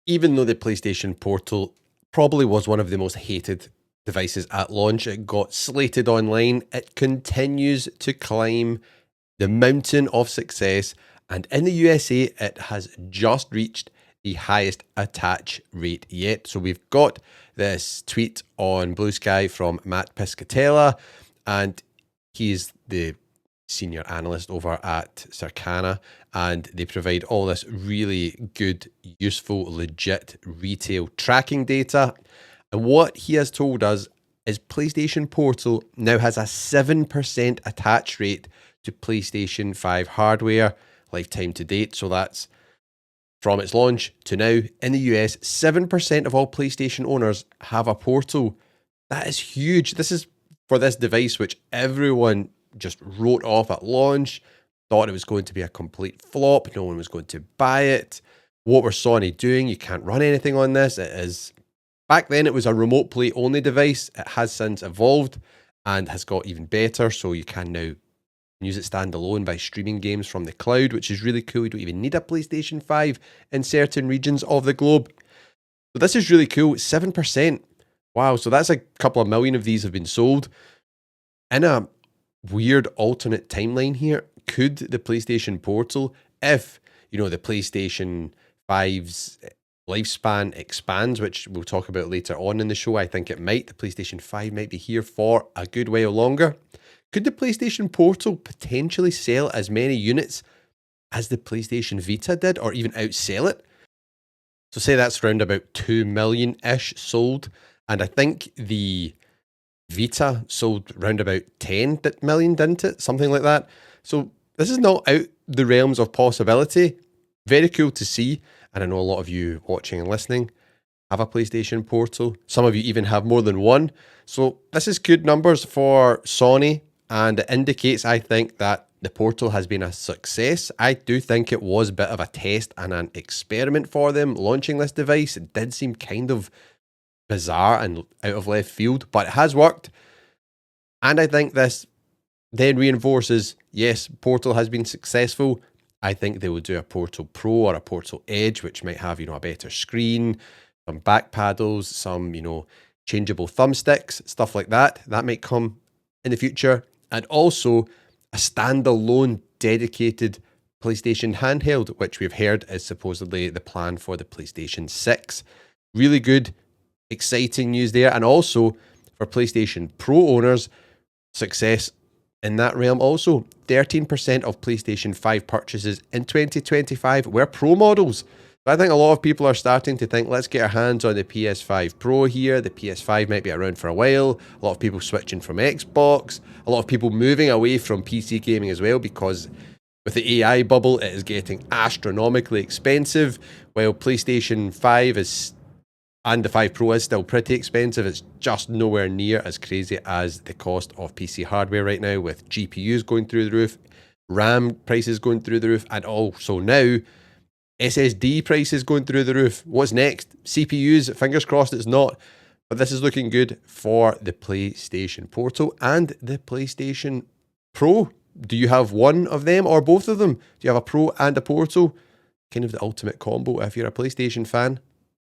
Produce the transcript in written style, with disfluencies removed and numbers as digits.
Even though the PlayStation Portal probably was one of the most hated devices at launch, it got slated online, it continues to climb the mountain of success, and in the USA, it has just reached the highest attach rate yet. So we've got this tweet on Blue Sky from Matt Piscatella, and he's the senior analyst over at Circana, and they provide all this really good, useful, legit retail tracking data. And what he has told us is PlayStation Portal now has a 7% attach rate to PlayStation 5 hardware lifetime to date. So that's from its launch to now in the US, 7% of all PlayStation owners have a Portal. That is huge. This is for this device, which everyone just wrote off at launch, thought it was going to be a complete flop. No one was going to buy it. What were Sony doing? You can't run anything on this. It is, back then it was a remote play only device. It has since evolved and has got even better. So you can now use it standalone by streaming games from the cloud, which is really cool. You don't even need a PlayStation 5 in certain regions of the globe. So this is really cool. 7%. Wow. So that's a couple of million of these have been sold. In a weird alternate timeline here, could the PlayStation Portal, if the PlayStation 5's lifespan expands, which we'll talk about later on in the show, I think it might, the PlayStation 5 might be here for a good while longer. Could the PlayStation Portal potentially sell as many units as the PlayStation Vita did, or even outsell it? So say that's around about 2 million-ish sold, and I think the Vita sold around about 10 million, didn't it? Something like that. So this is not out the realms of possibility. Very cool to see. And I know a lot of you watching and listening have a PlayStation Portal. Some of you even have more than one. So this is good numbers for Sony. And it indicates, I think, that the Portal has been a success. I do think it was a bit of a test and an experiment for them launching this device. It did seem kind of bizarre and out of left field, but it has worked. And I think this then reinforces, yes, Portal has been successful. I think they will do a Portal Pro or a Portal Edge, which might have, a better screen, some back paddles, some, changeable thumbsticks, stuff like that. That might come in the future. And also a standalone dedicated PlayStation handheld, which we've heard is supposedly the plan for the PlayStation 6. Really good, exciting news there. And also for PlayStation Pro owners, success in that realm also. 13% of PlayStation 5 purchases in 2025 were Pro models. I think a lot of people are starting to think, let's get our hands on the PS5 Pro here. The PS5 might be around for a while. A lot of people switching from Xbox. A lot of people moving away from PC gaming as well, because with the AI bubble, it is getting astronomically expensive, while PlayStation 5 and the 5 Pro is still pretty expensive. It's just nowhere near as crazy as the cost of PC hardware right now, with GPUs going through the roof, RAM prices going through the roof, and also now SSD prices going through the roof. What's next? CPUs, fingers crossed it's not. But this is looking good for the PlayStation Portal and the PlayStation Pro. Do you have one of them or both of them? Do you have a Pro and a Portal? Kind of the ultimate combo if you're a PlayStation fan.